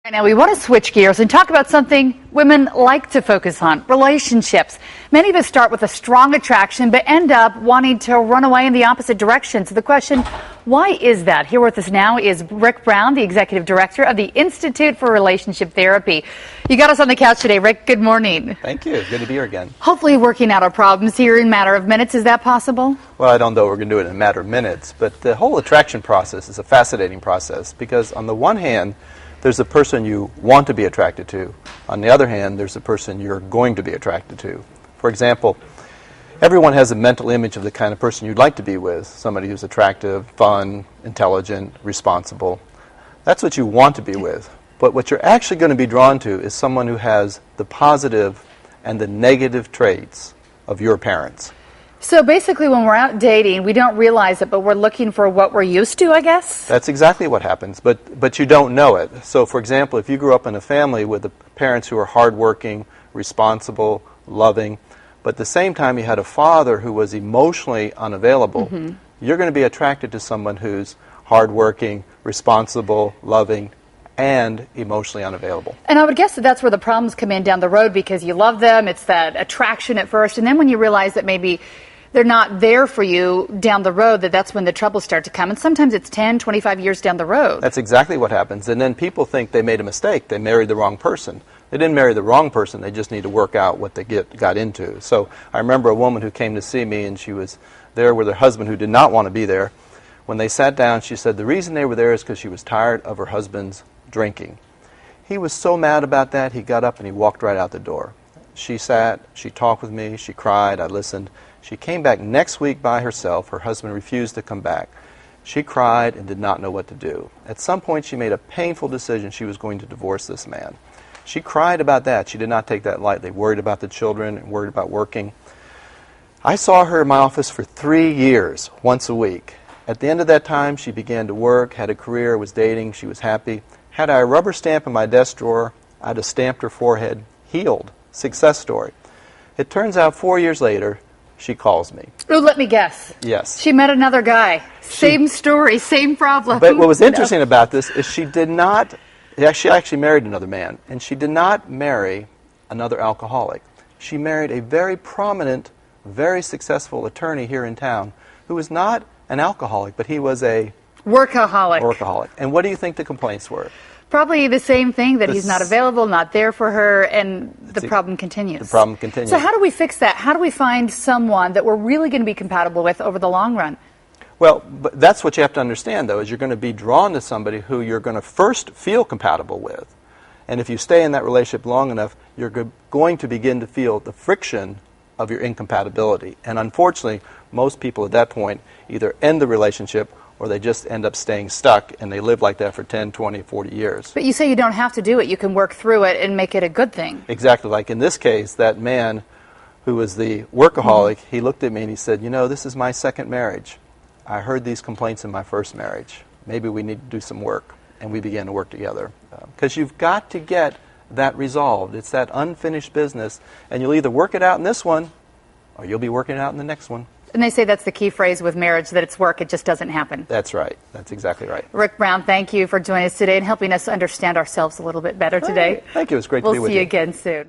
Right now, we want to switch gears and talk about something women like to focus on: relationships. Many of us start with a strong attraction but end up wanting to run away in the opposite direction. So the question, why is that? Here with us now is Rick Brown, the executive director of the Institute for Relationship Therapy. You got us on the couch today, Rick. Good morning. Thank you. Good to be here again. Hopefully working out our problems here in a matter of minutes. Is that possible? Well, I don't know we're going to do it in a matter of minutes, but the whole attraction process is a fascinating process because on the one hand, there's a person you want to be attracted to. On the other hand, there's a person you're going to be attracted to. For example, everyone has a mental image of the kind of person you'd like to be with. Somebody who's attractive, fun, intelligent, responsible. That's what you want to be with. But what you're actually going to be drawn to is someone who has the positive and the negative traits of your parents. So basically when we're out dating, we don't realize it, but we're looking for what we're used to, I guess? That's exactly what happens, but you don't know it. So for example, if you grew up in a family with the parents who are hardworking, responsible, loving, but at the same time you had a father who was emotionally unavailable, you're going to be attracted to someone who's hardworking, responsible, loving, and emotionally unavailable. And I would guess that that's where the problems come in down the road, because you love them, it's that attraction at first, and then when you realize that maybe they're not there for you down the road, that's when the troubles start to come. And sometimes it's 10, 25 years down the road. That's exactly what happens. And then people think they made a mistake. They married the wrong person. They didn't marry the wrong person. They just need to work out what they got into. So I remember a woman who came to see me, and she was there with her husband who did not want to be there. When they sat down, she said the reason they were there is because she was tired of her husband's drinking. He was so mad about that, he got up and he walked right out the door. She sat, she talked with me, she cried, I listened. She came back next week by herself. Her husband refused to come back. She cried and did not know what to do. At some point she made a painful decision she was going to divorce this man. She cried about that. She did not take that lightly, worried about the children and worried about working. I saw her in my office for 3 years, once a week. At the end of that time, she began to work, had a career, was dating, she was happy. Had I a rubber stamp in my desk drawer, I'd have stamped her forehead, healed, success story. It turns out 4 years later, she calls me. Oh, let me guess. Yes. She met another guy. Same story, same problem. But what was interesting about this is she actually married another man, and she did not marry another alcoholic. She married a very prominent, very successful attorney here in town who was not an alcoholic, but he was a workaholic. And what do you think the complaints were? Probably the same thing, that he's not available, not there for her, and the problem continues. The problem continues. So how do we fix that? How do we find someone that we're really going to be compatible with over the long run? Well, but that's what you have to understand, though, is you're going to be drawn to somebody who you're going to first feel compatible with. And if you stay in that relationship long enough, you're going to begin to feel the friction of your incompatibility. And unfortunately, most people at that point either end the relationship or they just end up staying stuck, and they live like that for 10, 20, 40 years. But you say you don't have to do it. You can work through it and make it a good thing. Exactly. Like in this case, that man who was the workaholic, he looked at me and he said, you know, this is my second marriage. I heard these complaints in my first marriage. Maybe we need to do some work. And we began to work together. Because you've got to get that resolved. It's that unfinished business, and you'll either work it out in this one, or you'll be working it out in the next one. And they say that's the key phrase with marriage, that it's work, it just doesn't happen. That's right. That's exactly right. Rick Brown, thank you for joining us today and helping us understand ourselves a little bit better today. Thank you. It was great to be with you. We'll see you again soon.